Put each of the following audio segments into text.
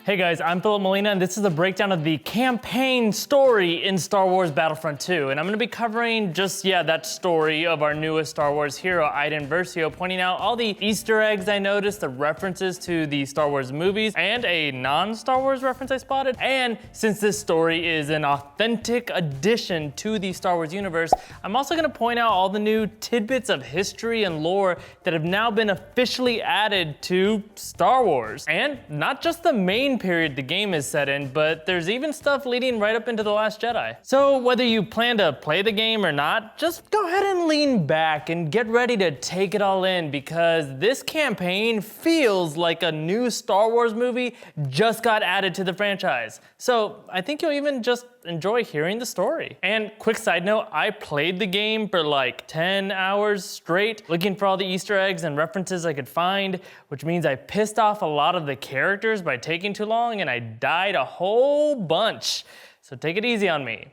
Hey guys, I'm Filup Molina, and this is a breakdown of the campaign story in Star Wars Battlefront 2. And I'm gonna be covering that story of our newest Star Wars hero, Iden Versio, pointing out all the Easter eggs I noticed, the references to the Star Wars movies, and a non-Star Wars reference I spotted. And since this story is an authentic addition to the Star Wars universe, I'm also gonna point out all the new tidbits of history and lore that have now been officially added to Star Wars. And not just the main period the game is set in, but there's even stuff leading right up into The Last Jedi. So whether you plan to play the game or not, just go ahead and lean back and get ready to take it all in, because this campaign feels like a new Star Wars movie just got added to the franchise. So I think you'll even just enjoy hearing the story. And quick side note, I played the game for like 10 hours straight, looking for all the Easter eggs and references I could find, which means I pissed off a lot of the characters by taking too long, and I died a whole bunch. So take it easy on me.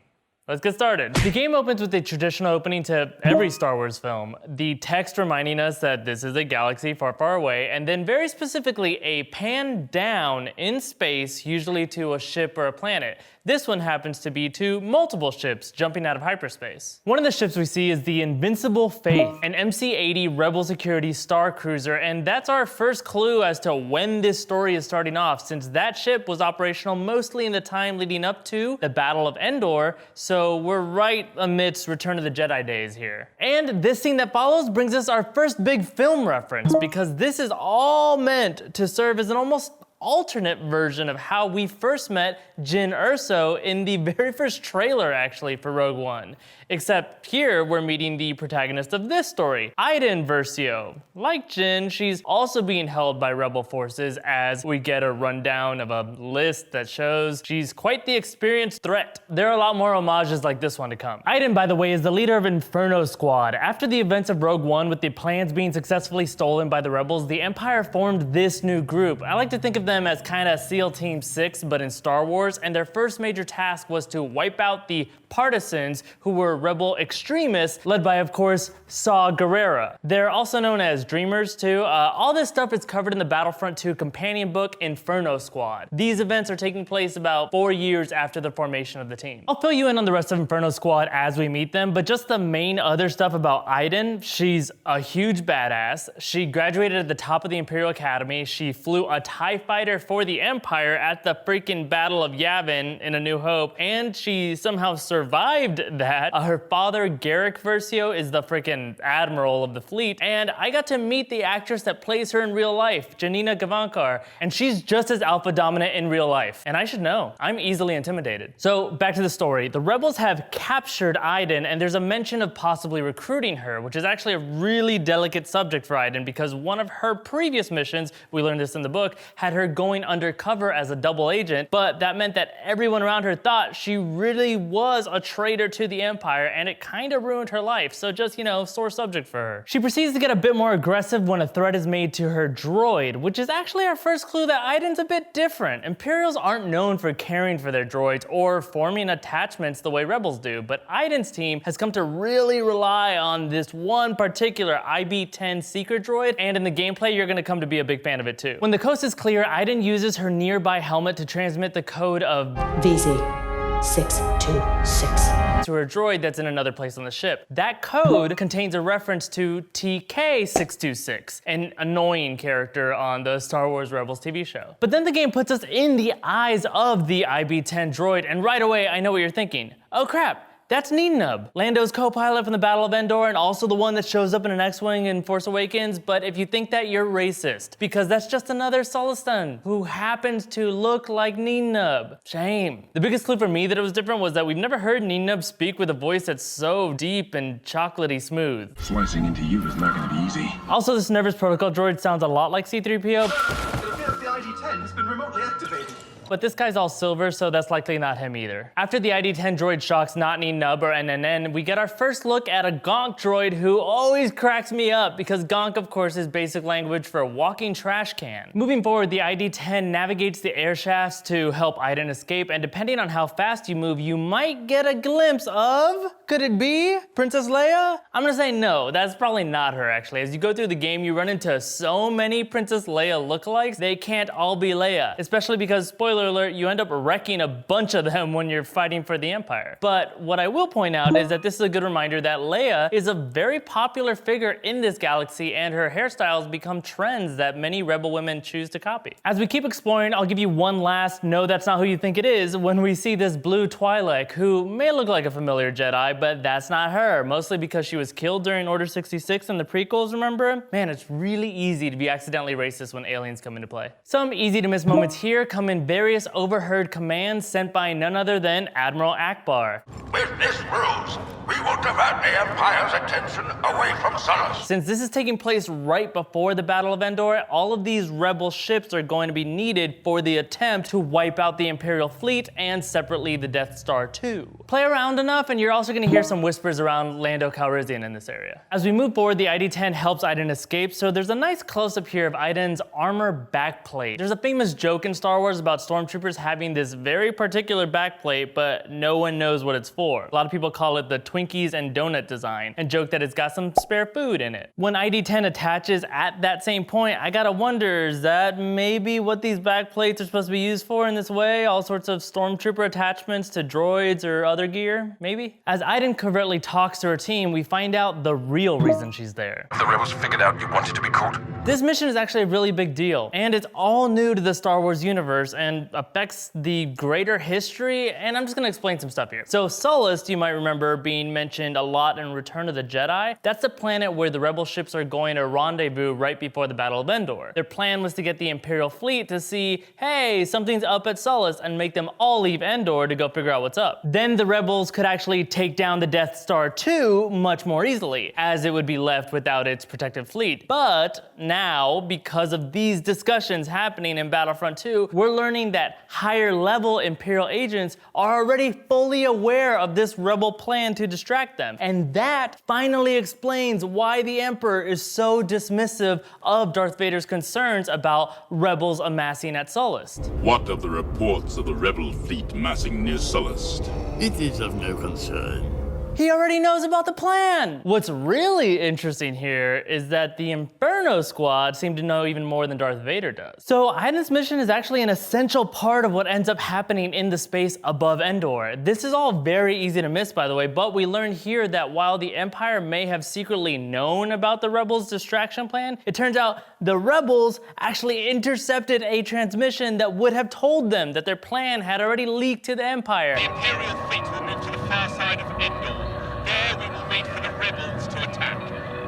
Let's get started. The game opens with a traditional opening to every Star Wars film. The text reminding us that this is a galaxy far, far away, and then very specifically a pan down in space, usually to a ship or a planet. This one happens to be to multiple ships jumping out of hyperspace. One of the ships we see is the Invincible Faith, an MC-80 Rebel Security Star Cruiser, and that's our first clue as to when this story is starting off, since that ship was operational mostly in the time leading up to the Battle of Endor, so we're right amidst Return of the Jedi days here. And this scene that follows brings us our first big film reference, because this is all meant to serve as an almost alternate version of how we first met Iden Versio in the very first trailer, actually, for Rogue One. Except here, we're meeting the protagonist of this story, Iden Versio. Like Jin, she's also being held by Rebel forces, as we get a rundown of a list that shows she's quite the experienced threat. There are a lot more homages like this one to come. Iden, by the way, is the leader of Inferno Squad. After the events of Rogue One, with the plans being successfully stolen by the Rebels, the Empire formed this new group. I like to think of them as kind of SEAL Team 6, but in Star Wars, and their first major task was to wipe out the partisans, who were rebel extremists, led by, of course, Saw Gerrera. They're also known as Dreamers, too. All this stuff is covered in the Battlefront 2 companion book, Inferno Squad. These events are taking place about 4 years after the formation of the team. I'll fill you in on the rest of Inferno Squad as we meet them, but just the main other stuff about Iden: she's a huge badass. She graduated at the top of the Imperial Academy. She flew a TIE fighter for the Empire at the freaking Battle of Yavin in A New Hope, and she somehow survived that. Her father, Garrick Versio, is the freaking admiral of the fleet, and I got to meet the actress that plays her in real life, Janina Gavankar, and she's just as alpha dominant in real life. And I should know, I'm easily intimidated. So back to the story. The Rebels have captured Iden, and there's a mention of possibly recruiting her, which is actually a really delicate subject for Iden, because one of her previous missions, we learned this in the book, had her going undercover as a double agent, but that meant that everyone around her thought she really was a traitor to the Empire, and it kind of ruined her life, so just, sore subject for her. She proceeds to get a bit more aggressive when a threat is made to her droid, which is actually our first clue that Iden's a bit different. Imperials aren't known for caring for their droids or forming attachments the way Rebels do, but Iden's team has come to really rely on this one particular IB-10 seeker droid, and in the gameplay, you're gonna come to be a big fan of it too. When the coast is clear, Iden uses her nearby helmet to transmit the code of VZ626 to her droid that's in another place on the ship. That code contains a reference to TK626, an annoying character on the Star Wars Rebels TV show. But then the game puts us in the eyes of the IB-10 droid, and right away I know what you're thinking. Oh crap, that's Naboo, Lando's co-pilot from the Battle of Endor, and also the one that shows up in an X-Wing in Force Awakens. But if you think that, you're racist, because that's just another Sullust who happens to look like Naboo. Shame. The biggest clue for me that it was different was that we've never heard Naboo speak with a voice that's so deep and chocolatey smooth. Slicing into you is not gonna be easy. Also, this Nervous Protocol droid sounds a lot like C-3PO. It appears the ID-10 has been remotely activated. But this guy's all silver, so that's likely not him either. After the ID-10 droid shocks not Naboo or NNN, we get our first look at a Gonk droid who always cracks me up, because Gonk, of course, is basic language for walking trash can. Moving forward, the ID-10 navigates the air shafts to help Iden escape, and depending on how fast you move, you might get a glimpse of Could it be Princess Leia? I'm gonna say no, that's probably not her actually. As you go through the game, you run into so many Princess Leia lookalikes, they can't all be Leia. Especially because, spoiler alert, you end up wrecking a bunch of them when you're fighting for the Empire. But what I will point out is that this is a good reminder that Leia is a very popular figure in this galaxy, and her hairstyles become trends that many rebel women choose to copy. As we keep exploring, I'll give you one last no, that's not who you think it is when we see this blue Twi'lek, who may look like a familiar Jedi, but that's not her, mostly because she was killed during Order 66 in the prequels, remember? Man, it's really easy to be accidentally racist when aliens come into play. Some easy to miss moments here come in various overheard commands sent by none other than Admiral Akbar. With this ruse, we will divert the Empire's attention away from Sullust. Since this is taking place right before the Battle of Endor, all of these rebel ships are going to be needed for the attempt to wipe out the Imperial fleet and separately the Death Star too. Play around enough and you're also going to hear some whispers around Lando Calrissian in this area. As we move forward, the ID-10 helps Iden escape, so there's a nice close-up here of Iden's armor backplate. There's a famous joke in Star Wars about stormtroopers having this very particular backplate, but no one knows what it's for. A lot of people call it the Twinkies and donut design and joke that it's got some spare food in it. When ID-10 attaches at that same point, I gotta wonder, is that maybe what these backplates are supposed to be used for in this way? All sorts of stormtrooper attachments to droids or other gear, maybe? As Iden covertly talks to her team, we find out the real reason she's there. The rebels figured out you wanted to be caught. This mission is actually a really big deal, and it's all new to the Star Wars universe and affects the greater history, and I'm just gonna explain some stuff here. So Sullust, you might remember being mentioned a lot in Return of the Jedi. That's the planet where the rebel ships are going to rendezvous right before the Battle of Endor. Their plan was to get the Imperial fleet to see, hey, something's up at Sullust, and make them all leave Endor to go figure out what's up. Then the rebels could actually take down the Death Star 2 much more easily, as it would be left without its protective fleet. But now, because of these discussions happening in Battlefront 2, we're learning that higher level Imperial agents are already fully aware of this rebel plan to distract them. And that finally explains why the Emperor is so dismissive of Darth Vader's concerns about rebels amassing at Sullust. What of the reports of the rebel fleet massing near Sullust? It is of no concern. He already knows about the plan! What's really interesting here is that the Inferno squad seem to know even more than Darth Vader does. So Iden's mission is actually an essential part of what ends up happening in the space above Endor. This is all very easy to miss, by the way, but we learn here that while the Empire may have secretly known about the rebels' distraction plan, it turns out the rebels actually intercepted a transmission that would have told them that their plan had already leaked to the Empire. The Imperial fleet will move to the far side of Endor. There we will wait for the rebels to attack.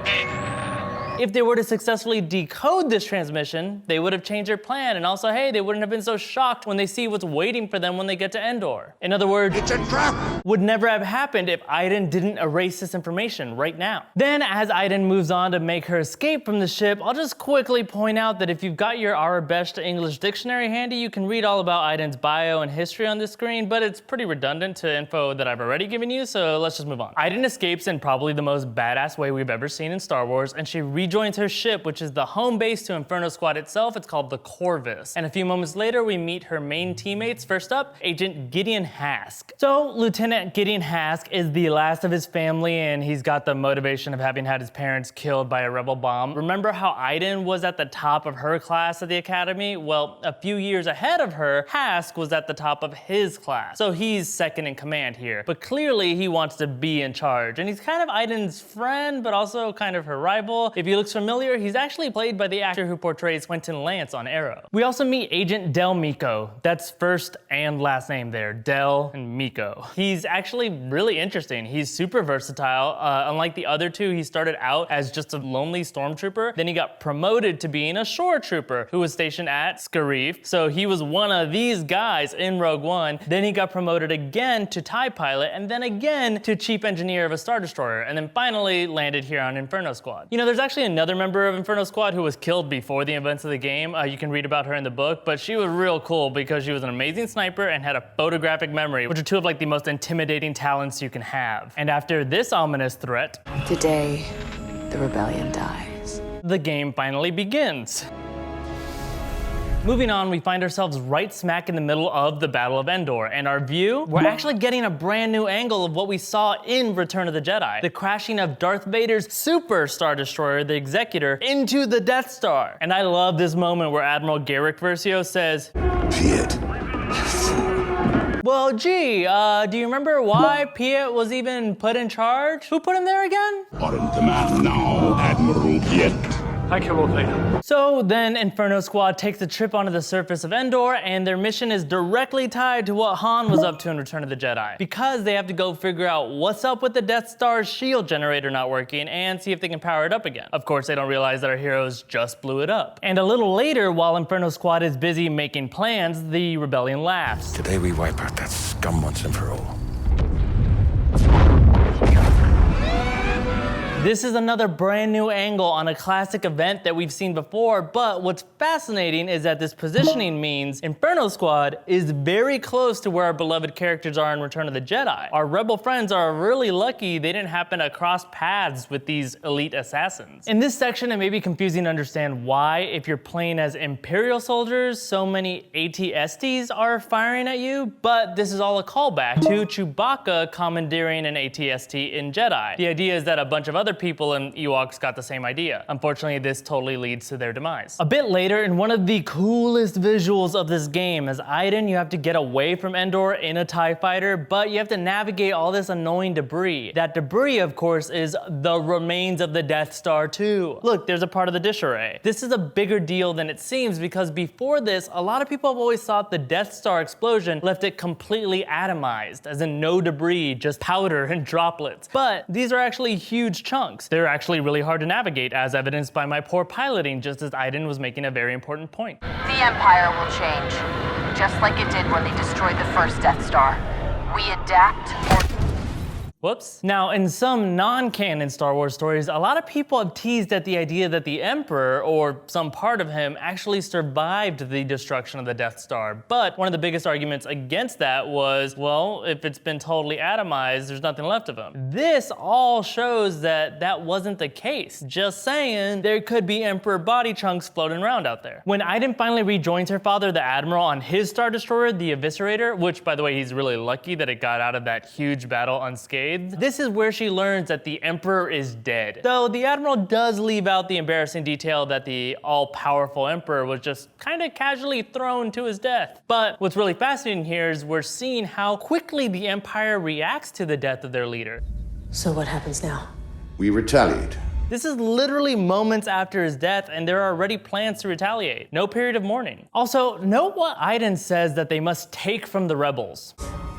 Then... If they were to successfully decode this transmission, they would have changed their plan, and also, hey, they wouldn't have been so shocked when they see what's waiting for them when they get to Endor. In other words, It's a trap! would never have happened if Iden didn't erase this information right now. Then, as Iden moves on to make her escape from the ship, I'll just quickly point out that if you've got your Arabesh to English dictionary handy, you can read all about Iden's bio and history on this screen, but it's pretty redundant to info that I've already given you, so let's just move on. Iden escapes in probably the most badass way we've ever seen in Star Wars, and she rejoins her ship, which is the home base to Inferno Squad itself. It's called the Corvus. And a few moments later, we meet her main teammates. First up, Agent Gideon Hask. So Lieutenant Gideon Hask is the last of his family, and he's got the motivation of having had his parents killed by a rebel bomb. Remember how Iden was at the top of her class at the academy? Well, a few years ahead of her, Hask was at the top of his class. So he's second in command here. But clearly he wants to be in charge, and he's kind of Iden's friend, but also kind of her rival. If he looks familiar, he's actually played by the actor who portrays Quentin Lance on Arrow. We also meet Agent Del Miko. That's first and last name there, Del and Miko. He's actually really interesting. He's super versatile. Unlike the other two, he started out as just a lonely stormtrooper. Then he got promoted to being a shore trooper who was stationed at Scarif. So he was one of these guys in Rogue One. Then he got promoted again to TIE pilot, and then again to chief engineer of a Star Destroyer, and then finally landed here on Inferno Squad. You know, there's actually another member of Inferno Squad who was killed before the events of the game. You can read about her in the book, but she was real cool because she was an amazing sniper and had a photographic memory, which are two of like the most intimidating talents you can have. And after this ominous threat, Today, the rebellion dies. the game finally begins. Moving on, we find ourselves right smack in the middle of the Battle of Endor, and our view, we're actually getting a brand new angle of what we saw in Return of the Jedi. The crashing of Darth Vader's super Star Destroyer, the Executor, into the Death Star. And I love this moment where Admiral Iden Versio says, Piet. well, gee, do you remember why Piet was even put in charge? Who put him there again? Are in command now, Admiral Piet. Thank you, Lord Vader. So then Inferno Squad takes a trip onto the surface of Endor, and their mission is directly tied to what Han was up to in Return of the Jedi, because they have to go figure out what's up with the Death Star's shield generator not working and see if they can power it up again. Of course, they don't realize that our heroes just blew it up. And a little later, while Inferno Squad is busy making plans, the rebellion laughs. Today we wipe out that scum once and for all. This is another brand new angle on a classic event that we've seen before, but what's fascinating is that this positioning means Inferno Squad is very close to where our beloved characters are in Return of the Jedi. Our rebel friends are really lucky they didn't happen to cross paths with these elite assassins. In this section, it may be confusing to understand why, if you're playing as Imperial soldiers, so many AT-STs are firing at you, but this is all a callback to Chewbacca commandeering an AT-ST in Jedi. The idea is that a bunch of other people and Ewoks got the same idea. Unfortunately, this totally leads to their demise. A bit later, in one of the coolest visuals of this game, as Iden, you have to get away from Endor in a TIE fighter, but you have to navigate all this annoying debris. That debris, of course, is the remains of the Death Star 2. Look, there's a part of the dish array. This is a bigger deal than it seems, because before this, a lot of people have always thought the Death Star explosion left it completely atomized, as in no debris, just powder and droplets. But these are actually huge chunks. They're actually really hard to navigate, as evidenced by my poor piloting, just as Iden was making a very important point. The Empire will change, just like it did when they destroyed the first Death Star. We adapt or... Whoops. Now, in some non-canon Star Wars stories, a lot of people have teased at the idea that the Emperor, or some part of him, actually survived the destruction of the Death Star. But one of the biggest arguments against that was, well, if it's been totally atomized, there's nothing left of him. This all shows that that wasn't the case. Just saying, there could be Emperor body chunks floating around out there. When Iden finally rejoins her father, the Admiral, on his Star Destroyer, the Eviscerator, which, by the way, he's really lucky that it got out of that huge battle unscathed, this is where she learns that the Emperor is dead. Though the Admiral does leave out the embarrassing detail that the all-powerful Emperor was just kind of casually thrown to his death. But what's really fascinating here is we're seeing how quickly the Empire reacts to the death of their leader. So what happens now? We retaliate. This is literally moments after his death, and there are already plans to retaliate. No period of mourning. Also, note what Iden says that they must take from the rebels.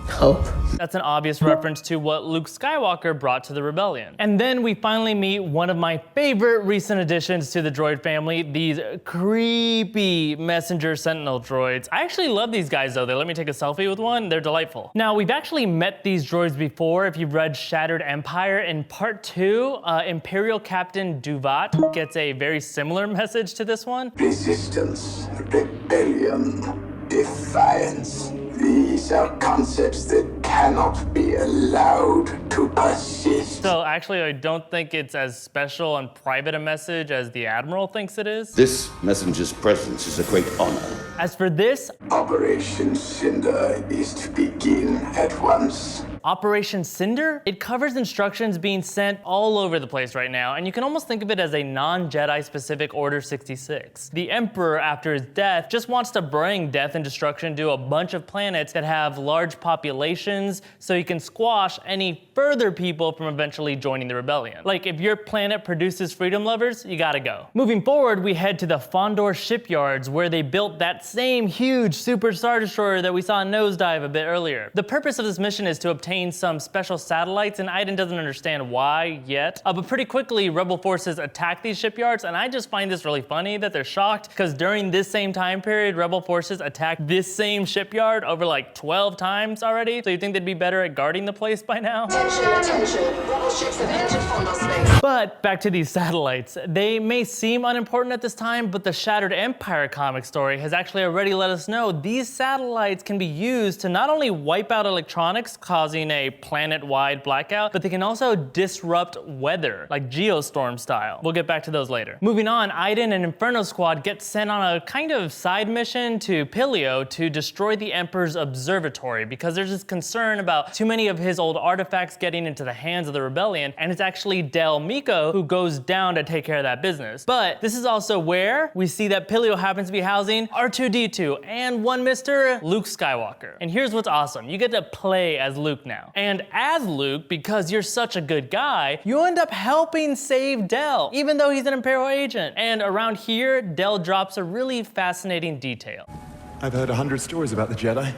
Hope. That's an obvious reference to what Luke Skywalker brought to the rebellion. And then we finally meet one of my favorite recent additions to the droid family, these creepy messenger sentinel droids. I actually love these guys though. They let me take a selfie with one. They're delightful. Now, we've actually met these droids before. If you've read Shattered Empire, in part 2, Imperial Captain Duvat gets a very similar message to this one. Resistance, rebellion, defiance. These are concepts that cannot be allowed to persist. So actually, I don't think it's as special and private a message as the Admiral thinks it is. This messenger's presence is a great honor. As for this, Operation Cinder is to begin at once. Operation Cinder? It covers instructions being sent all over the place right now, and you can almost think of it as a non-Jedi specific Order 66. The Emperor, after his death, just wants to bring death and destruction to a bunch of planets that have large populations so he can squash any further people from eventually joining the rebellion. Like, if your planet produces freedom lovers, you gotta go. Moving forward, we head to the Fondor Shipyards, where they built that same huge Super Star Destroyer that we saw in Nosedive a bit earlier. The purpose of this mission is to obtain some special satellites, and Iden doesn't understand why yet. But pretty quickly, Rebel forces attack these shipyards, and I just find this really funny that they're shocked, because during this same time period, Rebel forces attacked this same shipyard over like 12 times already. So you think think they'd be better at guarding the place by now? Attention. Rebel ships have entered Fondor space. But back to these satellites. They may seem unimportant at this time, but the Shattered Empire comic story has actually already let us know these satellites can be used to not only wipe out electronics, causing a planet-wide blackout, but they can also disrupt weather, like geostorm style. We'll get back to those later. Moving on, Iden and Inferno squad get sent on a kind of side mission to Pillio to destroy the Emperor's Observatory because there's this concern about too many of his old artifacts getting into the hands of the rebellion, and it's actually Del Meeko who goes down to take care of that business. But this is also where we see that Pillio happens to be housing R2-D2 and one Mr. Luke Skywalker. And here's what's awesome. You get to play as Luke now. And as Luke, because you're such a good guy, you end up helping save Del, even though he's an Imperial agent. And around here, Del drops a really fascinating detail. I've heard 100 stories about the Jedi.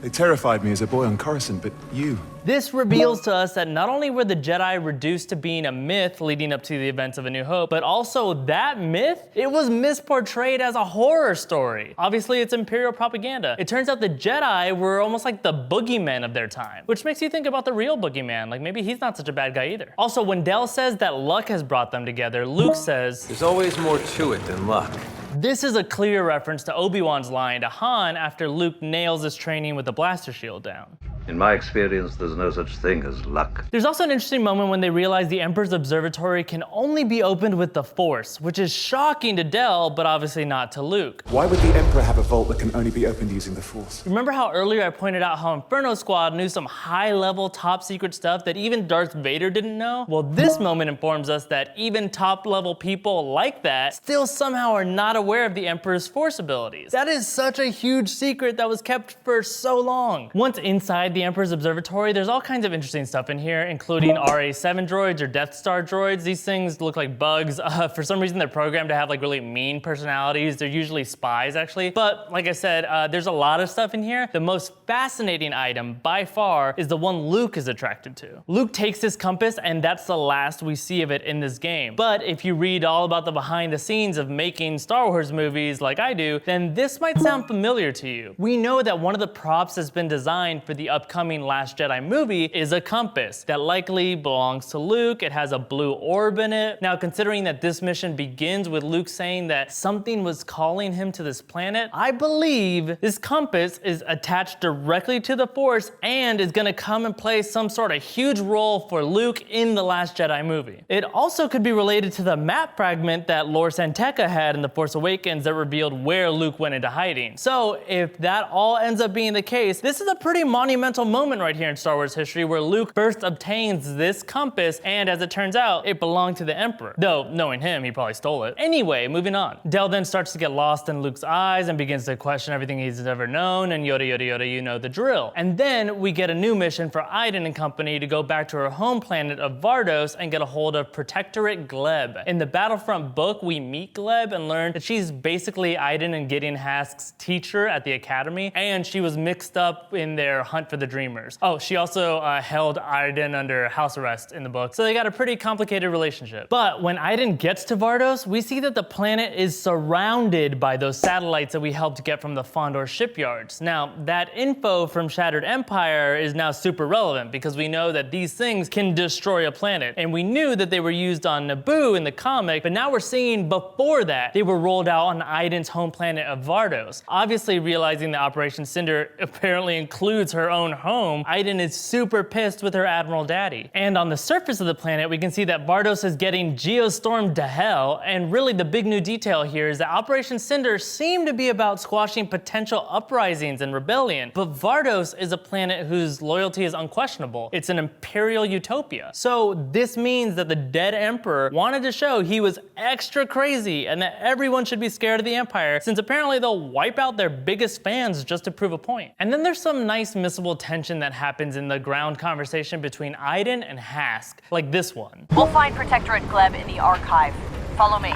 They terrified me as a boy on Coruscant, but you... This reveals to us that not only were the Jedi reduced to being a myth leading up to the events of A New Hope, but also that myth, it was misportrayed as a horror story. Obviously, it's Imperial propaganda. It turns out the Jedi were almost like the boogeymen of their time, which makes you think about the real boogeyman, like maybe he's not such a bad guy either. Also, when Del says that luck has brought them together, Luke says, "There's always more to it than luck." This is a clear reference to Obi-Wan's line to Han after Luke nails his training with the blaster shield down. In my experience, there's no such thing as luck. There's also an interesting moment when they realize the Emperor's Observatory can only be opened with the Force, which is shocking to Del, but obviously not to Luke. Why would the Emperor have a vault that can only be opened using the Force? Remember how earlier I pointed out how Inferno Squad knew some high-level, top-secret stuff that even Darth Vader didn't know? Well, this moment informs us that even top-level people like that still somehow are not aware of the Emperor's Force abilities. That is such a huge secret that was kept for so long. Once inside the Emperor's Observatory, there's all kinds of interesting stuff in here, including RA-7 droids or Death Star droids. These things look like bugs. For some reason, they're programmed to have like really mean personalities. They're usually spies, actually. But like I said, there's a lot of stuff in here. The most fascinating item, by far, is the one Luke is attracted to. Luke takes his compass, and that's the last we see of it in this game. But if you read all about the behind the scenes of making Star Wars movies like I do, then this might sound familiar to you. We know that one of the props that's been designed for the upcoming Last Jedi movie is a compass that likely belongs to Luke. It has a blue orb in it. Now, considering that this mission begins with Luke saying that something was calling him to this planet, I believe this compass is attached directly to the Force and is gonna come and play some sort of huge role for Luke in the Last Jedi movie. It also could be related to the map fragment that Lor San Tekka had in The Force Awakens that revealed where Luke went into hiding. So if that all ends up being the case, this is a pretty monumental moment right here in Star Wars history where Luke first obtains this compass, and as it turns out, it belonged to the Emperor. Though, knowing him, he probably stole it. Anyway, moving on. Del then starts to get lost in Luke's eyes and begins to question everything he's ever known, and yada yada yada, you know the drill. And then we get a new mission for Iden and company to go back to her home planet of Vardos and get a hold of Protectorate Gleb. In the Battlefront book, we meet Gleb and learn that she's basically Iden and Gideon Hask's teacher at the academy, and she was mixed up in their hunt for the Dreamers. Oh, she also held Iden under house arrest in the book, so they got a pretty complicated relationship. But when Iden gets to Vardos, we see that the planet is surrounded by those satellites that we helped get from the Fondor shipyards. Now, that info from Shattered Empire is now super relevant because we know that these things can destroy a planet, and we knew that they were used on Naboo in the comic, but now we're seeing before that they were rolled out on Iden's home planet of Vardos. Obviously, realizing that Operation Cinder apparently includes her own home, Iden is super pissed with her Admiral Daddy. And on the surface of the planet, we can see that Vardos is getting geostormed to hell, and really the big new detail here is that Operation Cinder seemed to be about squashing potential uprisings and rebellion, but Vardos is a planet whose loyalty is unquestionable. It's an imperial utopia. So this means that the dead Emperor wanted to show he was extra crazy and that everyone should be scared of the Empire, since apparently they'll wipe out their biggest fans just to prove a point. And then there's some nice missable tension that happens in the ground conversation between Iden and Hask, like this one. We'll find Protectorate Gleb in the archive. Follow me.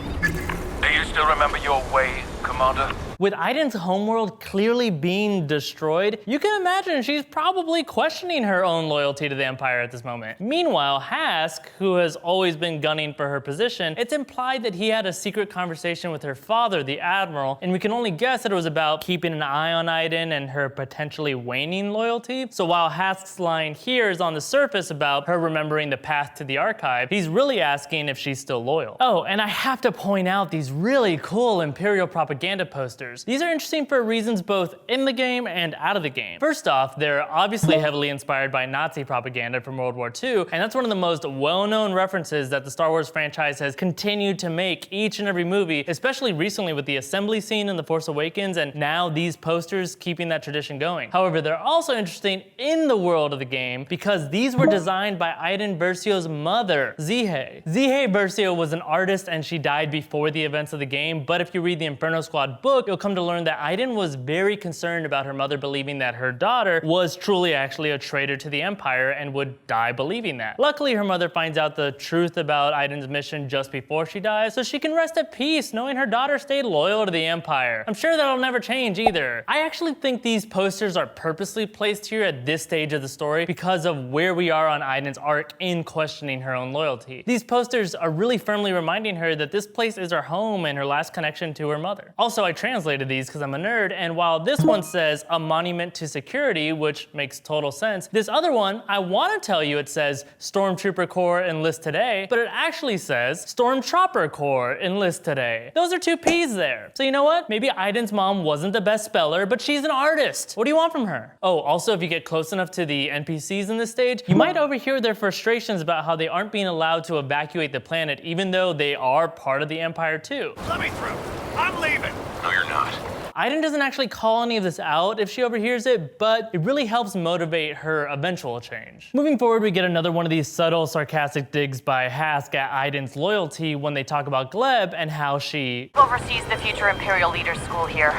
Do you still remember your way? Commander. With Iden's homeworld clearly being destroyed, you can imagine she's probably questioning her own loyalty to the Empire at this moment. Meanwhile, Hask, who has always been gunning for her position, it's implied that he had a secret conversation with her father, the Admiral, and we can only guess that it was about keeping an eye on Iden and her potentially waning loyalty. So while Hask's line here is on the surface about her remembering the path to the archive, he's really asking if she's still loyal. Oh, and I have to point out these really cool Imperial propaganda posters. These are interesting for reasons both in the game and out of the game. First off, they're obviously heavily inspired by Nazi propaganda from World War II, and that's one of the most well-known references that the Star Wars franchise has continued to make each and every movie, especially recently with the assembly scene in The Force Awakens, and now these posters keeping that tradition going. However, they're also interesting in the world of the game because these were designed by Iden Versio's mother, Zihei. Zihei Versio was an artist and she died before the events of the game, but if you read the Inferno Squad book, you'll come to learn that Iden was very concerned about her mother believing that her daughter was truly actually a traitor to the Empire and would die believing that. Luckily, her mother finds out the truth about Iden's mission just before she dies, so she can rest at peace knowing her daughter stayed loyal to the Empire. I'm sure that'll never change either. I actually think these posters are purposely placed here at this stage of the story because of where we are on Iden's arc in questioning her own loyalty. These posters are really firmly reminding her that this place is her home and her last connection to her mother. Also, I translated these because I'm a nerd, and while this one says a monument to security, which makes total sense, this other one, I want to tell you it says Stormtrooper Corps enlist today, but it actually says Stormtrooper Corps enlist today. Those are two P's there. So you know what? Maybe Iden's mom wasn't the best speller, but she's an artist. What do you want from her? Oh, also if you get close enough to the NPCs in this stage, you might overhear their frustrations about how they aren't being allowed to evacuate the planet even though they are part of the Empire too. Let me through. I'm leaving. No, you're not. Iden doesn't actually call any of this out if she overhears it, but it really helps motivate her eventual change. Moving forward, we get another one of these subtle, sarcastic digs by Hask at Iden's loyalty when they talk about Gleb and how she oversees the future Imperial Leaders School here.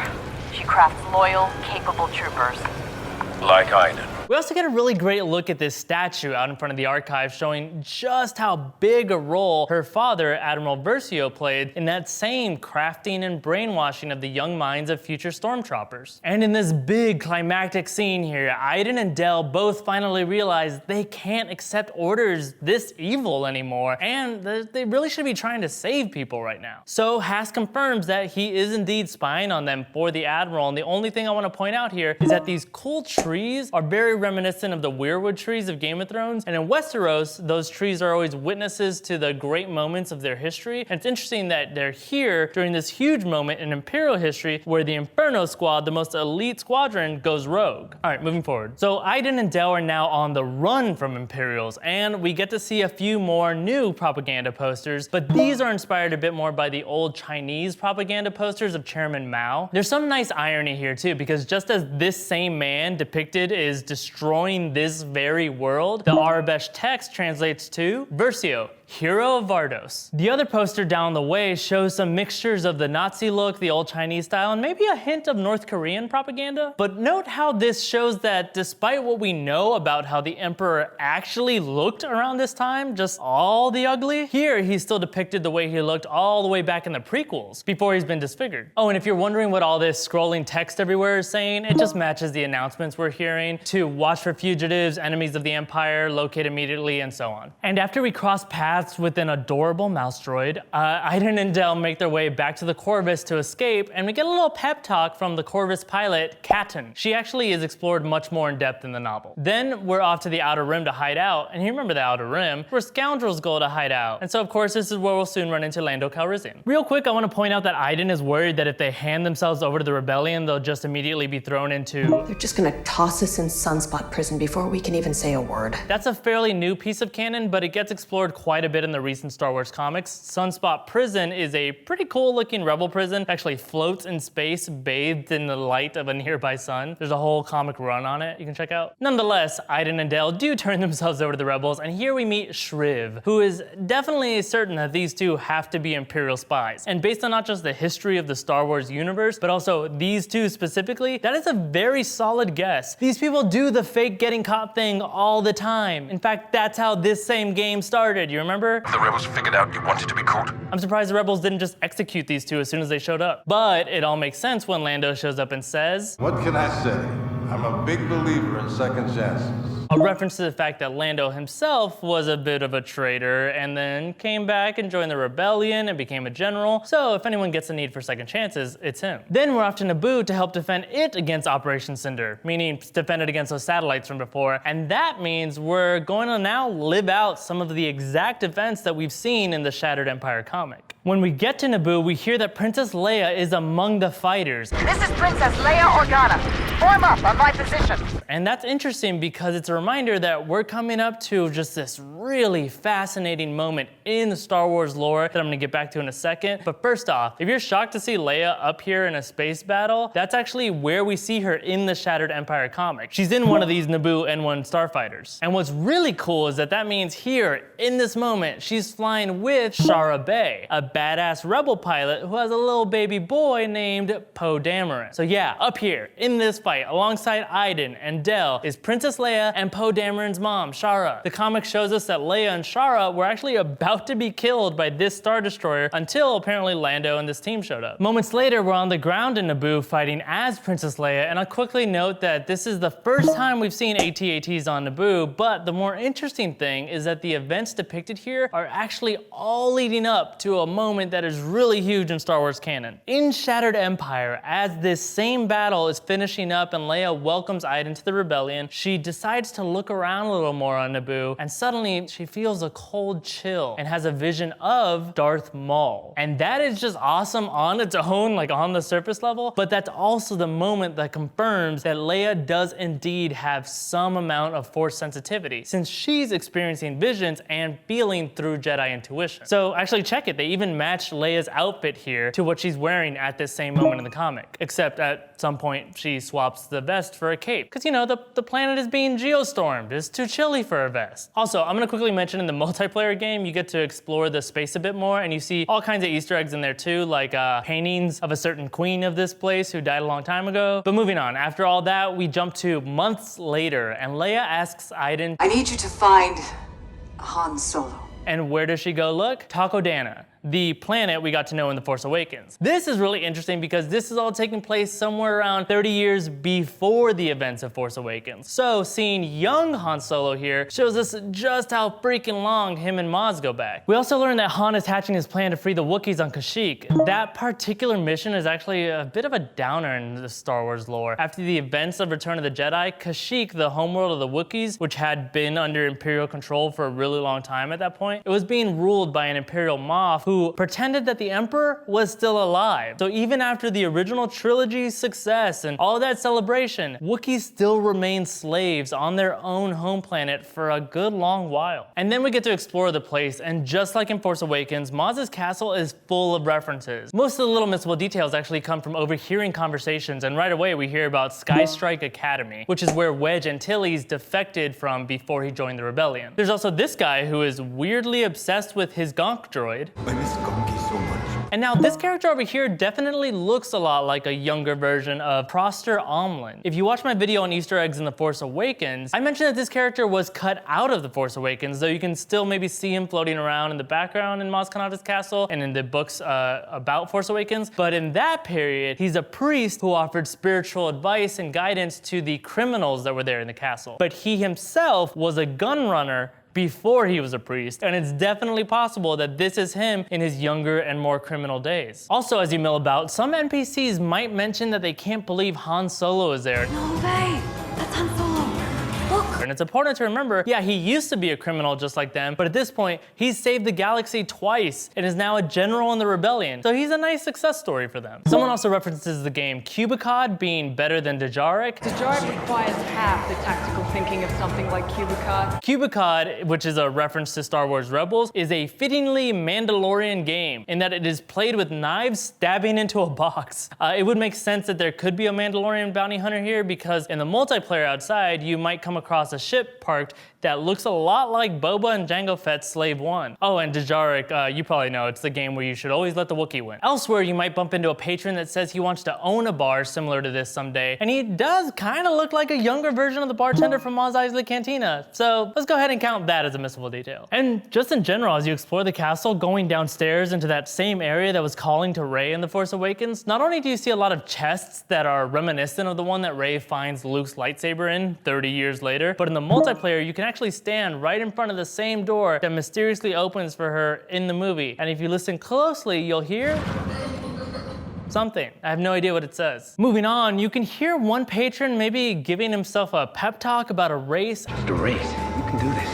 She crafts loyal, capable troopers. Like Iden. We also get a really great look at this statue out in front of the archive showing just how big a role her father, Admiral Versio, played in that same crafting and brainwashing of the young minds of future stormtroopers. And in this big climactic scene here, Iden and Del both finally realize they can't accept orders this evil anymore, and they really should be trying to save people right now. So Hask confirms that he is indeed spying on them for the Admiral, and the only thing I want to point out here is that these cool trees are very reminiscent of the weirwood trees of Game of Thrones, and in Westeros, those trees are always witnesses to the great moments of their history, and it's interesting that they're here during this huge moment in Imperial history where the Inferno Squad, the most elite squadron, goes rogue. Alright, moving forward. So Iden and Del are now on the run from Imperials, and we get to see a few more new propaganda posters, but these are inspired a bit more by the old Chinese propaganda posters of Chairman Mao. There's some nice irony here too, because just as this same man depicted is destroying this very world, the Arabesh text translates to Versio, hero of Vardos. The other poster down the way shows some mixtures of the Nazi look, the old Chinese style, and maybe a hint of North Korean propaganda. But note how this shows that despite what we know about how the Emperor actually looked around this time, just all the ugly, here he's still depicted the way he looked all the way back in the prequels, before he's been disfigured. Oh, and if you're wondering what all this scrolling text everywhere is saying, it just matches the announcements we're hearing to watch for fugitives, enemies of the Empire, locate immediately, and so on. And after we cross paths with an adorable mouse droid, Iden and Del make their way back to the Corvus to escape, and we get a little pep talk from the Corvus pilot, Katten. She actually is explored much more in depth in the novel. Then we're off to the Outer Rim to hide out, and you remember the Outer Rim, where scoundrels go to hide out. And so of course this is where we'll soon run into Lando Calrissian. Real quick, I want to point out that Iden is worried that if they hand themselves over to the rebellion, they'll just immediately be thrown into... They're just gonna toss us in Sunspot Prison before we can even say a word. That's a fairly new piece of canon, but it gets explored quite a bit in the recent Star Wars comics. Sunspot Prison is a pretty cool looking rebel prison. It actually floats in space, bathed in the light of a nearby sun. There's a whole comic run on it you can check out. Nonetheless, Iden and Del do turn themselves over to the rebels, and here we meet Shriv, who is definitely certain that these two have to be Imperial spies. And based on not just the history of the Star Wars universe, but also these two specifically, that is a very solid guess. These people do the fake getting caught thing all the time. In fact, that's how this same game started. You remember remember? The rebels figured out you wanted to be caught. I'm surprised the rebels didn't just execute these two as soon as they showed up. But it all makes sense when Lando shows up and says, "What can I say? I'm a big believer in second chances." A reference to the fact that Lando himself was a bit of a traitor and then came back and joined the rebellion and became a general. So if anyone gets a need for second chances, it's him. Then we're off to Naboo to help defend it against Operation Cinder, meaning defend it against those satellites from before. And that means we're going to now live out some of the exact events that we've seen in the Shattered Empire comic. When we get to Naboo, we hear that Princess Leia is among the fighters. This is Princess Leia Organa. Form up on my position. And that's interesting because it's a reminder that we're coming up to just this really fascinating moment in the Star Wars lore that I'm gonna get back to in a second. But first off, if you're shocked to see Leia up here in a space battle, that's actually where we see her in the Shattered Empire comic. She's in one of these Naboo N1 starfighters. And what's really cool is that means here, in this moment, she's flying with Shara Bey, a badass rebel pilot who has a little baby boy named Poe Dameron. So yeah, up here in this fight, alongside Iden and Del, is Princess Leia and Poe Dameron's mom, Shara. The comic shows us that Leia and Shara were actually about to be killed by this Star Destroyer until apparently Lando and this team showed up. Moments later, we're on the ground in Naboo fighting as Princess Leia, and I'll quickly note that this is the first time we've seen AT-ATs on Naboo, but the more interesting thing is that the events depicted here are actually all leading up to a moment that is really huge in Star Wars canon. In Shattered Empire, as this same battle is finishing up and Leia welcomes Iden to the rebellion, she decides to look around a little more on Naboo, and suddenly she feels a cold chill and has a vision of Darth Maul. And that is just awesome on its own, like on the surface level, but that's also the moment that confirms that Leia does indeed have some amount of Force sensitivity, since she's experiencing visions and feeling through Jedi intuition. So actually check it, they even matched Leia's outfit here to what she's wearing at this same moment in the comic, except at some point she swaps the vest for a cape, because you know, the planet is being geostormed, it's too chilly for a vest. Also, I'm gonna quickly mention in the multiplayer game, you get to explore the space a bit more, and you see all kinds of Easter eggs in there too, like paintings of a certain queen of this place who died a long time ago. But moving on, after all that, we jump to months later, and Leia asks Iden, "I need you to find Han Solo." And where does she go look? Takodana, the planet we got to know in The Force Awakens. This is really interesting because this is all taking place somewhere around 30 years before the events of Force Awakens. So seeing young Han Solo here shows us just how freaking long him and Maz go back. We also learned that Han is hatching his plan to free the Wookiees on Kashyyyk. That particular mission is actually a bit of a downer in the Star Wars lore. After the events of Return of the Jedi, Kashyyyk, the homeworld of the Wookiees, which had been under Imperial control for a really long time at that point, it was being ruled by an Imperial Moff who pretended that the Emperor was still alive. So even after the original trilogy's success and all that celebration, Wookiees still remain slaves on their own home planet for a good long while. And then we get to explore the place, and just like in Force Awakens, Maz's castle is full of references. Most of the little missable details actually come from overhearing conversations, and right away we hear about Skystrike Academy, which is where Wedge Antilles defected from before he joined the rebellion. There's also this guy who is weirdly obsessed with his Gonk droid. I miss Gonky so much. And now this character over here definitely looks a lot like a younger version of Proster Omlin. If you watch my video on Easter eggs in The Force Awakens, I mentioned that this character was cut out of The Force Awakens, though you can still maybe see him floating around in the background in Maz Kanata's castle and in the books about Force Awakens. But in that period, he's a priest who offered spiritual advice and guidance to the criminals that were there in the castle. But he himself was a gun runner before he was a priest, and it's definitely possible that this is him in his younger and more criminal days. Also, as you mill about, some NPCs might mention that they can't believe Han Solo is there. No way! That's Han Solo! Look! And it's important to remember, yeah, he used to be a criminal just like them, but at this point, he's saved the galaxy twice and is now a general in the rebellion. So he's a nice success story for them. Someone also references the game Cubicod being better than Dejarik. Dejarik requires half the tactical thinking of something like Cubicod. Cubicod, which is a reference to Star Wars Rebels, is a fittingly Mandalorian game in that it is played with knives stabbing into a box. It would make sense that there could be a Mandalorian bounty hunter here because in the multiplayer outside, you might come across across a ship parked that looks a lot like Boba and Jango Fett's Slave One. Oh, and Dejarik, you probably know, it's the game where you should always let the Wookiee win. Elsewhere, you might bump into a patron that says he wants to own a bar similar to this someday, and he does kind of look like a younger version of the bartender from Mos Eisley Cantina, so let's go ahead and count that as a missable detail. And just in general, as you explore the castle, going downstairs into that same area that was calling to Rey in The Force Awakens, not only do you see a lot of chests that are reminiscent of the one that Rey finds Luke's lightsaber in 30 years later, but in the multiplayer, you can actually stand right in front of the same door that mysteriously opens for her in the movie. And if you listen closely, you'll hear something. I have no idea what it says. Moving on, you can hear one patron maybe giving himself a pep talk about a race. Just a race. You can do this.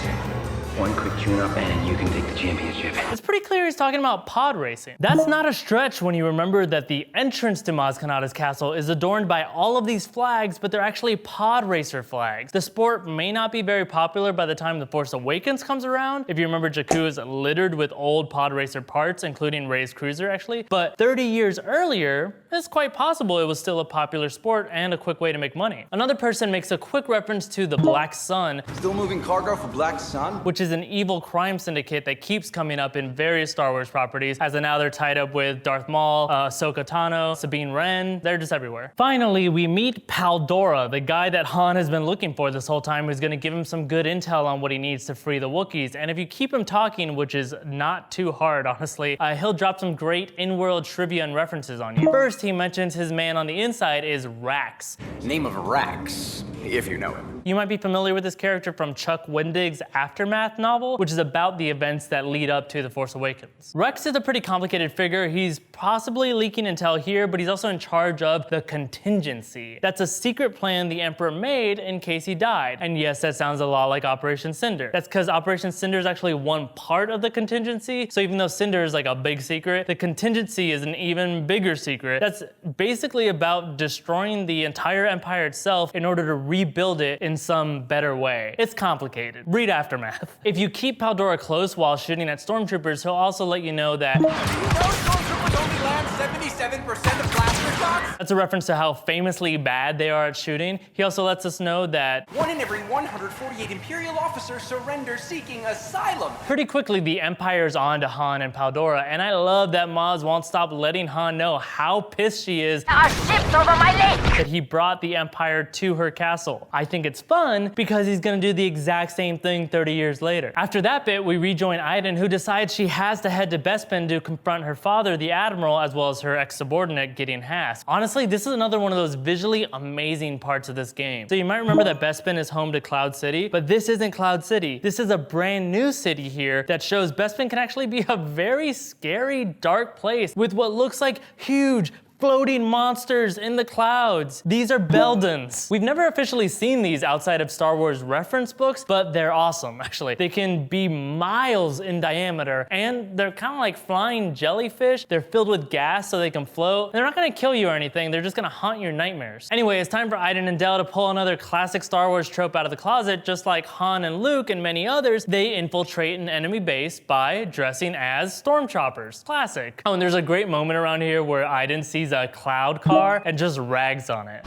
One quick tune-up and you can take the championship. It's pretty clear he's talking about pod racing. That's not a stretch when you remember that the entrance to Maz Kanata's castle is adorned by all of these flags, but they're actually pod racer flags. The sport may not be very popular by the time The Force Awakens comes around. If you remember, Jakku is littered with old pod racer parts, including Rey's cruiser actually. But 30 years earlier, it's quite possible it was still a popular sport and a quick way to make money. Another person makes a quick reference to the Black Sun. Still moving cargo for Black Sun? Which is an evil crime syndicate that keeps coming up in various Star Wars properties, as of now they're tied up with Darth Maul, Ahsoka Tano, Sabine Wren, they're just everywhere. Finally, we meet Paldora, the guy that Han has been looking for this whole time, who's gonna give him some good intel on what he needs to free the Wookiees. And if you keep him talking, which is not too hard, honestly, he'll drop some great in-world trivia and references on you. First, he mentions his man on the inside is Rax. Name of Rax, if you know him. You might be familiar with this character from Chuck Wendig's Aftermath novel, which is about the events that lead up to The Force Awakens. Rex is a pretty complicated figure. He's possibly leaking intel here, but he's also in charge of the contingency. That's a secret plan the Emperor made in case he died. And yes, that sounds a lot like Operation Cinder. That's because Operation Cinder is actually one part of the contingency. So even though Cinder is like a big secret, the contingency is an even bigger secret. That's basically about destroying the entire Empire itself in order to rebuild it in some better way. It's complicated. Read Aftermath. If you keep Paldora close while shooting at stormtroopers, he'll also let you know that Stormtroopers only land 77% of blaster shots? That's a reference to how famously bad they are at shooting. He also lets us know that 1 in every 148 Imperial officers surrender seeking asylum. Pretty quickly, the Empire's on to Han and Paldora, and I love that Maz won't stop letting Han know how pissed she is that he brought the Empire to her castle. I think it's fun because he's gonna do the exact same thing 30 years later. After that bit, we rejoin Iden, who decides she has to head to Bespin to confront her father, the Admiral, as well as her ex-subordinate, Gideon Hask. Honestly, this is another one of those visually amazing parts of this game. So you might remember that Bespin is home to Cloud City, but this isn't Cloud City. This is a brand new city here that shows Bespin can actually be a very scary, dark place with what looks like huge, floating monsters in the clouds. These are Beldans. We've never officially seen these outside of Star Wars reference books, but they're awesome, actually. They can be miles in diameter, and they're kind of like flying jellyfish. They're filled with gas so they can float. They're not gonna kill you or anything, they're just gonna haunt your nightmares. Anyway, it's time for Iden and Del to pull another classic Star Wars trope out of the closet. Just like Han and Luke and many others, they infiltrate an enemy base by dressing as stormtroopers. Classic. Oh, and there's a great moment around here where Iden sees a cloud car and just rags on it.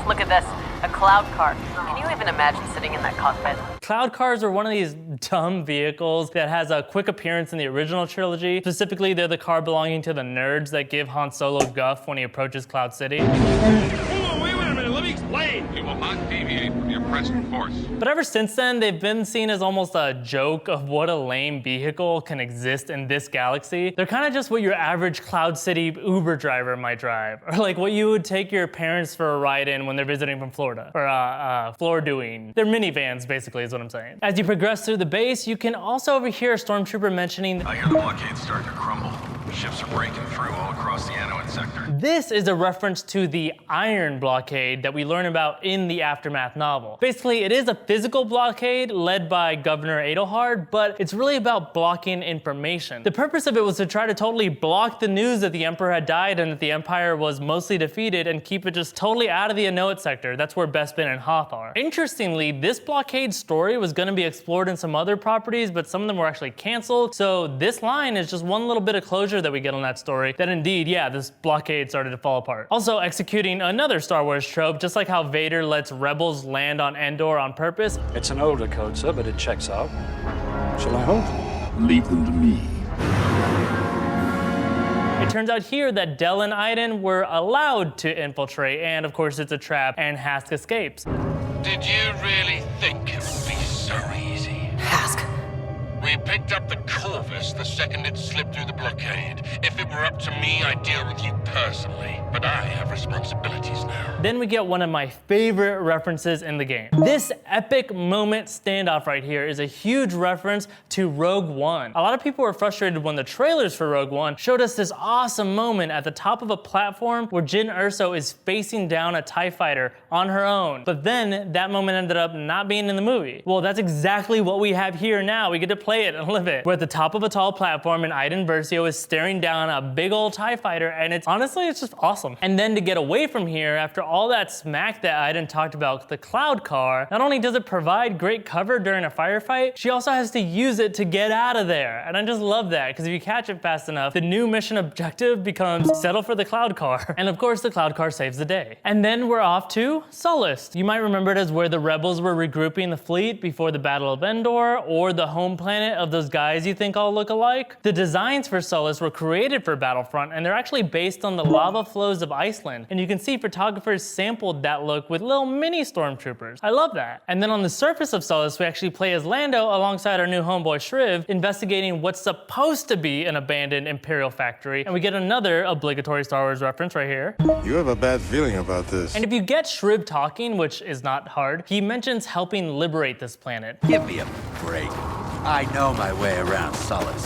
Look at this, a cloud car. Can you even imagine sitting in that cockpit? Cloud cars are one of these dumb vehicles that has a quick appearance in the original trilogy. Specifically, they're the car belonging to the nerds that give Han Solo guff when he approaches Cloud City. Hold on, wait a minute, let me explain. We will not deviate from your present course. But ever since then, they've been seen as almost a joke of what a lame vehicle can exist in this galaxy. They're kind of just what your average Cloud City Uber driver might drive, or like what you would take your parents for a ride in when they're visiting from Florida, or floor doing. They're minivans, basically, is what I'm saying. As you progress through the base, you can also overhear a stormtrooper mentioning, I hear the blockade's starting to crumble. Ships are breaking through all across the Anowin sector. This is a reference to the Iron Blockade that we learn about in the Aftermath novel. Basically, it is a physical blockade led by Governor Adelhard, but it's really about blocking information. The purpose of it was to try to totally block the news that the Emperor had died and that the Empire was mostly defeated and keep it just totally out of the Anowit sector. That's where Bespin and Hoth are. Interestingly, this blockade story was gonna be explored in some other properties, but some of them were actually canceled. So this line is just one little bit of closure that we get on that story, that indeed, yeah, this blockade started to fall apart. Also executing another Star Wars trope, just like how Vader lets rebels land on Endor on purpose. It's an older code, sir, but it checks out. Shall I hold them? Leave them to me. It turns out here that Del and Iden were allowed to infiltrate, and of course it's a trap, and Hask escapes. Did you really think it would be so easy? Hask. We picked up the Corvus the second it slipped through the blockade. If it were up to me, I'd deal with you personally. But I have responsibilities now. Then we get one of my favorite references in the game. This epic moment standoff right here is a huge reference to Rogue One. A lot of people were frustrated when the trailers for Rogue One showed us this awesome moment at the top of a platform where Jyn Erso is facing down a TIE fighter on her own. But then that moment ended up not being in the movie. Well, that's exactly what we have here now. We get to play it and live it. We're at the top of a tall platform and Iden Versio is staring down a big old TIE fighter, and it's just awesome. And then to get away from here, after all that smack that Iden talked about the cloud car, not only does it provide great cover during a firefight, she also has to use it to get out of there. And I just love that, because if you catch it fast enough, the new mission objective becomes settle for the cloud car. And of course, the cloud car saves the day. And then we're off to Sullust. You might remember it as where the rebels were regrouping the fleet before the Battle of Endor, or the home planet of those guys you think all look alike. The designs for Sullust were created for Battlefront, and they're actually based on the lava flows of Iceland. And you can see photographers sampled that look with little mini stormtroopers. I love that. And then on the surface of Sullust, we actually play as Lando alongside our new homeboy Shriv, investigating what's supposed to be an abandoned Imperial factory. And we get another obligatory Star Wars reference right here. You have a bad feeling about this. And if you get Shriv talking, which is not hard, he mentions helping liberate this planet. Give me a break. I know my way around Sullust.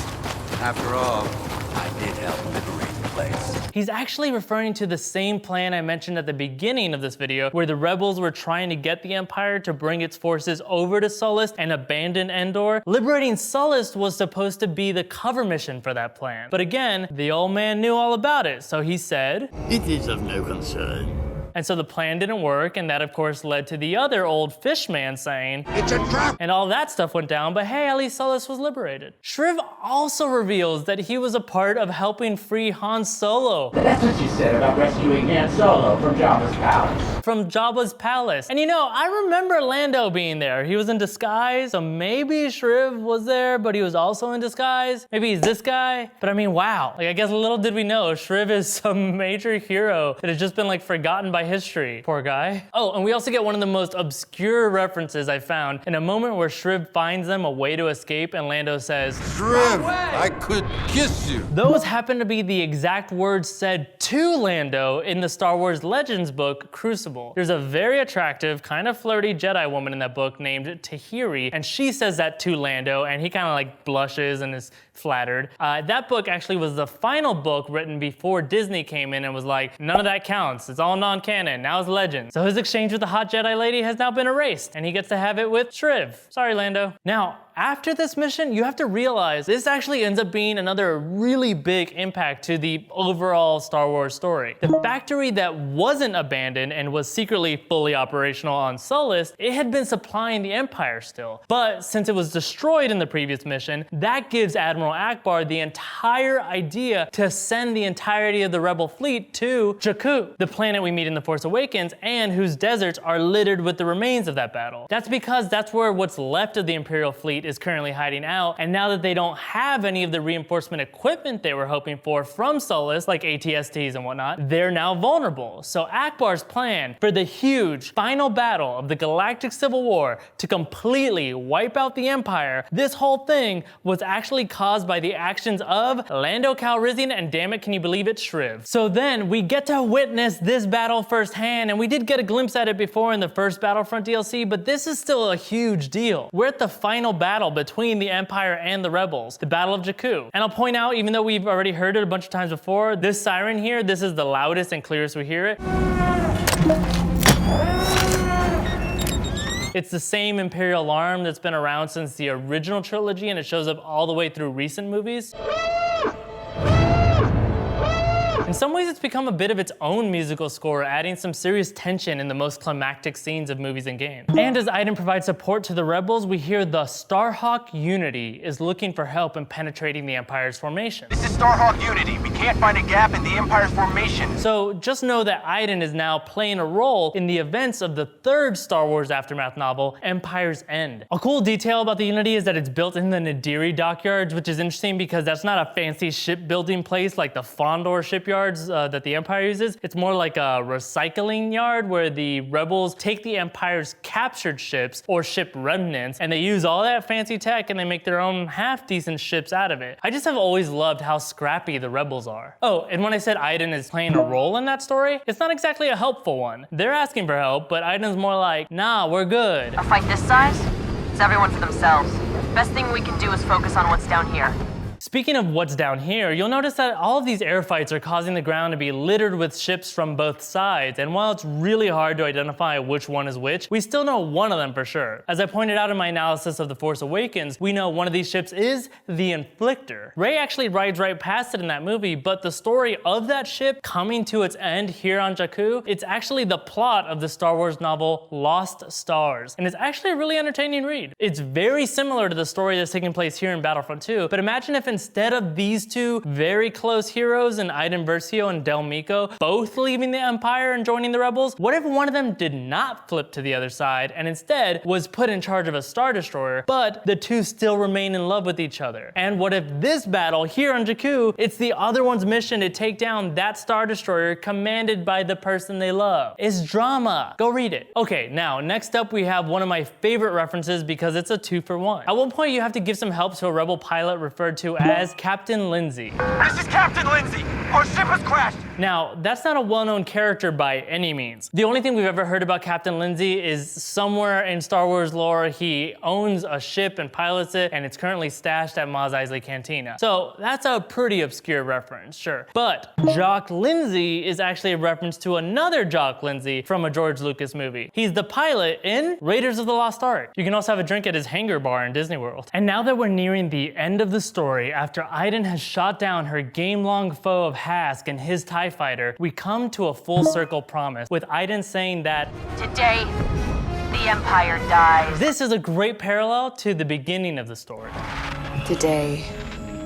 After all, I did help liberate the place. He's actually referring to the same plan I mentioned at the beginning of this video, where the rebels were trying to get the Empire to bring its forces over to Sullust and abandon Endor. Liberating Sullust was supposed to be the cover mission for that plan. But again, the old man knew all about it, so he said, "It is of no concern." And so the plan didn't work, and that of course led to the other old fish man saying, "It's a trap!" And all that stuff went down, but hey, at least Sullust was liberated. Shriv also reveals that he was a part of helping free Han Solo. That's what you said about rescuing Han Solo from Jabba's palace. From Jabba's palace. And you know, I remember Lando being there. He was in disguise, so maybe Shriv was there, but he was also in disguise. Maybe he's this guy. But I mean, wow. Like, I guess little did we know, Shriv is some major hero that has just been like forgotten by history. Poor guy. Oh, and we also get one of the most obscure references I found in a moment where Shriv finds them a way to escape and Lando says, "Shriv, I could kiss you." Those happen to be the exact words said to Lando in the Star Wars Legends book, Crucible. There's a very attractive, kind of flirty Jedi woman in that book named Tahiri, and she says that to Lando, and he kind of like blushes and is flattered. That book actually was the final book written before Disney came in and was like, none of that counts. It's all non-canon. Now it's legend. So his exchange with the hot Jedi lady has now been erased, and he gets to have it with Shriv. Sorry, Lando. Now, after this mission, you have to realize this actually ends up being another really big impact to the overall Star Wars story. The factory that wasn't abandoned and was secretly fully operational on Sullust, it had been supplying the Empire still. But since it was destroyed in the previous mission, that gives Admiral Ackbar the entire idea to send the entirety of the Rebel fleet to Jakku, the planet we meet in The Force Awakens, and whose deserts are littered with the remains of that battle. That's because that's where what's left of the Imperial fleet is currently hiding out, and now that they don't have any of the reinforcement equipment they were hoping for from Sullust, like ATSTs and whatnot, they're now vulnerable. So Ackbar's plan for the huge final battle of the Galactic Civil War to completely wipe out the Empire, this whole thing was actually caused by the actions of Lando Calrissian and, damn it, can you believe it, Shriv. So then we get to witness this battle firsthand, and we did get a glimpse at it before in the first Battlefront DLC, but this is still a huge deal. We're at the final battle between the Empire and the Rebels, the Battle of Jakku. And I'll point out, even though we've already heard it a bunch of times before, this siren here, this is the loudest and clearest we hear it. It's the same Imperial alarm that's been around since the original trilogy, and it shows up all the way through recent movies. In some ways, it's become a bit of its own musical score, adding some serious tension in the most climactic scenes of movies and games. And as Iden provides support to the rebels, we hear the Starhawk Unity is looking for help in penetrating the Empire's formation. This is Starhawk Unity. We can't find a gap in the Empire's formation. So just know that Iden is now playing a role in the events of the third Star Wars Aftermath novel, Empire's End. A cool detail about the Unity is that it's built in the Nadiri dockyards, which is interesting because that's not a fancy shipbuilding place like the Fondor shipyards that the Empire uses. It's more like a recycling yard where the rebels take the Empire's captured ships or ship remnants and they use all that fancy tech and they make their own half-decent ships out of it. I just have always loved how scrappy the rebels are. Oh, and when I said Iden is playing a role in that story, it's not exactly a helpful one. They're asking for help, but Iden's more like, nah, we're good. A fight this size? It's everyone for themselves. Best thing we can do is focus on what's down here. Speaking of what's down here, you'll notice that all of these air fights are causing the ground to be littered with ships from both sides, and while it's really hard to identify which one is which, we still know one of them for sure. As I pointed out in my analysis of The Force Awakens, we know one of these ships is the Inflictor. Rey actually rides right past it in that movie, but the story of that ship coming to its end here on Jakku, it's actually the plot of the Star Wars novel Lost Stars, and it's actually a really entertaining read. It's very similar to the story that's taking place here in Battlefront 2, but imagine if instead of these two very close heroes in Iden Versio and Del Meeko both leaving the Empire and joining the rebels, what if one of them did not flip to the other side and instead was put in charge of a Star Destroyer, but the two still remain in love with each other? And what if this battle here on Jakku, it's the other one's mission to take down that Star Destroyer commanded by the person they love? It's drama. Go read it. Okay, now next up we have one of my favorite references because it's a 2-for-1. At one point you have to give some help to a rebel pilot referred to as Captain Lindsay. This is Captain Lindsay! Our ship has crashed! Now, that's not a well-known character by any means. The only thing we've ever heard about Captain Lindsay is somewhere in Star Wars lore, he owns a ship and pilots it, and it's currently stashed at Mos Eisley Cantina. So that's a pretty obscure reference, sure. But Jock Lindsay is actually a reference to another Jock Lindsay from a George Lucas movie. He's the pilot in Raiders of the Lost Ark. You can also have a drink at his hangar bar in Disney World. And now that we're nearing the end of the story, after Iden has shot down her game-long foe of Hask and his TIE Fighter, we come to a full circle promise, with Iden saying that today, the Empire dies. This is a great parallel to the beginning of the story. Today,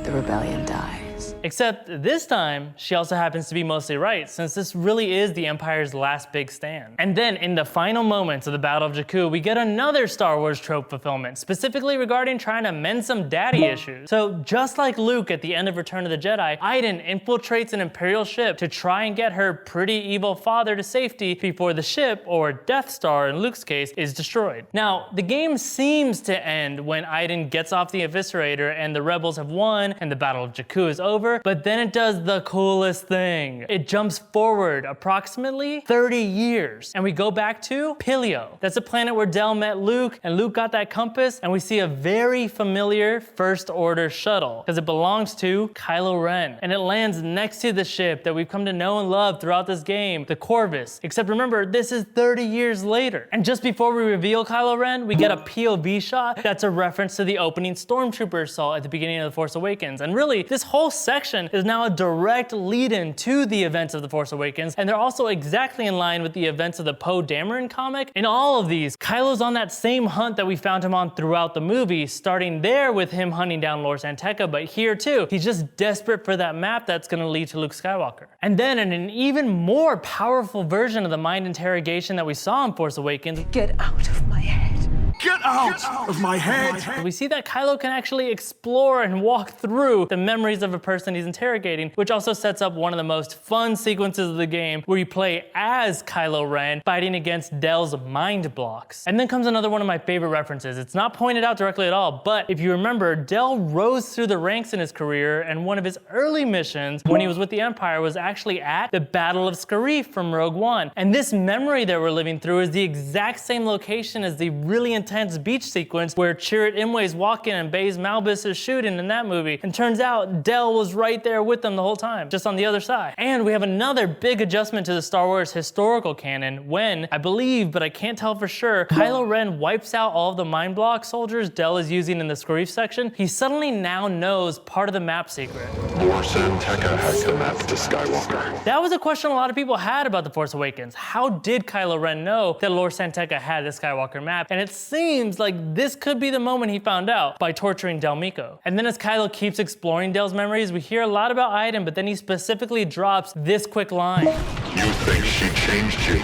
the rebellion dies. Except this time, she also happens to be mostly right, since this really is the Empire's last big stand. And then in the final moments of the Battle of Jakku, we get another Star Wars trope fulfillment, specifically regarding trying to mend some daddy issues. So just like Luke at the end of Return of the Jedi, Iden infiltrates an Imperial ship to try and get her pretty evil father to safety before the ship, or Death Star in Luke's case, is destroyed. Now, the game seems to end when Iden gets off the Eviscerator and the rebels have won and the Battle of Jakku is over, but then it does the coolest thing. It jumps forward approximately 30 years, and we go back to Pillio. That's a planet where Del met Luke, and Luke got that compass, and we see a very familiar First Order shuttle, because it belongs to Kylo Ren, and it lands next to the ship that we've come to know and love throughout this game, the Corvus. Except remember, this is 30 years later. And just before we reveal Kylo Ren, we get a POV shot that's a reference to the opening Stormtrooper saw at the beginning of The Force Awakens. And really, this whole section is now a direct lead-in to the events of The Force Awakens, and they're also exactly in line with the events of the Poe Dameron comic. In all of these, Kylo's on that same hunt that we found him on throughout the movie, starting there with him hunting down Lor San Tekka, but here too, he's just desperate for that map that's gonna lead to Luke Skywalker. And then in an even more powerful version of the mind interrogation that we saw in Force Awakens, get out of my head. Get out of my head! We see that Kylo can actually explore and walk through the memories of a person he's interrogating, which also sets up one of the most fun sequences of the game where you play as Kylo Ren fighting against Del's mind blocks. And then comes another one of my favorite references. It's not pointed out directly at all, but if you remember, Del rose through the ranks in his career, and one of his early missions when he was with the Empire was actually at the Battle of Scarif from Rogue One. And this memory that we're living through is the exact same location as the really intense Expanse beach sequence where Chirrut Imwe's walking and Baze Malbus is shooting in that movie. And turns out Del was right there with them the whole time, just on the other side. And we have another big adjustment to the Star Wars historical canon when, I believe, but I can't tell for sure, Kylo Ren wipes out all of the mind block soldiers Del is using in the Scarif section. He suddenly now knows part of the map secret. Lor San Tekka has the map to Skywalker. That was a question a lot of people had about The Force Awakens. How did Kylo Ren know that Lor San Tekka had the Skywalker map? And it seems like this could be the moment he found out by torturing Del Meeko. And then as Kylo keeps exploring Del's memories, we hear a lot about Iden, but then he specifically drops this quick line. You think she changed you?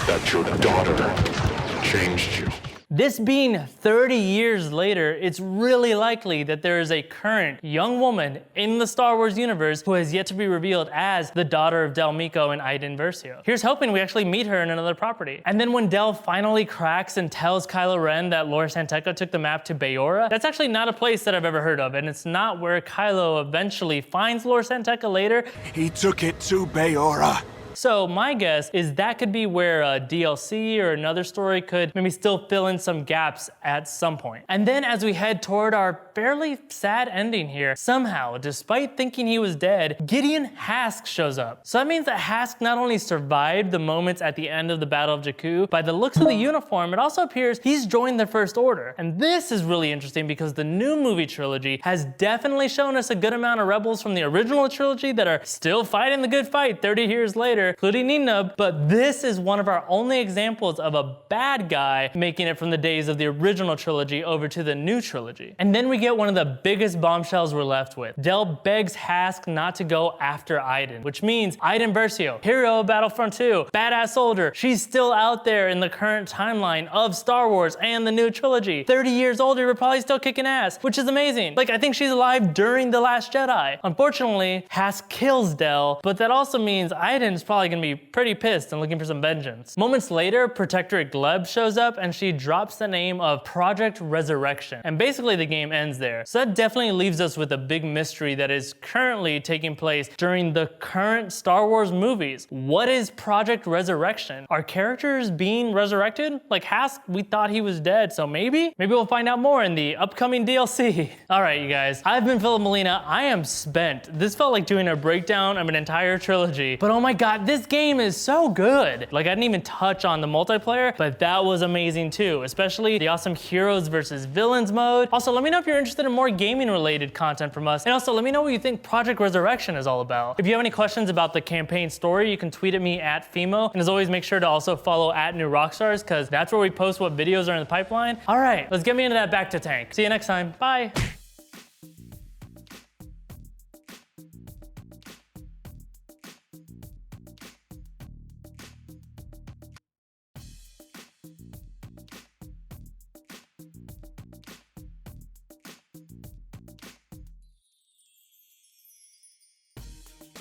That your daughter changed you. This being 30 years later, it's really likely that there is a current young woman in the Star Wars universe who has yet to be revealed as the daughter of Del Meeko and Iden Versio. Here's hoping we actually meet her in another property. And then when Del finally cracks and tells Kylo Ren that Lor San Tekka took the map to Bayora, that's actually not a place that I've ever heard of, and it's not where Kylo eventually finds Lor San Tekka later. He took it to Bayora. So my guess is that could be where a DLC or another story could maybe still fill in some gaps at some point. And then as we head toward our fairly sad ending here, somehow, despite thinking he was dead, Gideon Hask shows up. So that means that Hask not only survived the moments at the end of the Battle of Jakku, by the looks of the uniform, it also appears he's joined the First Order. And this is really interesting because the new movie trilogy has definitely shown us a good amount of rebels from the original trilogy that are still fighting the good fight 30 years later, including Nina, but this is one of our only examples of a bad guy making it from the days of the original trilogy over to the new trilogy. And then we get one of the biggest bombshells we're left with. Del begs Hask not to go after Iden, which means Iden Versio, hero of Battlefront 2, badass soldier, she's still out there in the current timeline of Star Wars and the new trilogy. 30 years older, but probably still kicking ass, which is amazing. Like, I think she's alive during The Last Jedi. Unfortunately, Hask kills Del, but that also means Iden's probably gonna be pretty pissed and looking for some vengeance. Moments later, Protectorate Gleb shows up and she drops the name of Project Resurrection. And basically the game ends there. So that definitely leaves us with a big mystery that is currently taking place during the current Star Wars movies. What is Project Resurrection? Are characters being resurrected? Like Hask, we thought he was dead, so maybe we'll find out more in the upcoming DLC. All right, you guys, I've been Filup Molina. I am spent. This felt like doing a breakdown of an entire trilogy, but oh my God, this game is so good. Like, I didn't even touch on the multiplayer, but that was amazing too, especially the awesome heroes versus villains mode. Also, let me know if you're interested in more gaming related content from us. And also let me know what you think Project Resurrection is all about. If you have any questions about the campaign story, you can tweet at me at Fimo. And as always, make sure to also follow at New Rockstars because that's where we post what videos are in the pipeline. All right, let's get me into that back to tank. See you next time, bye.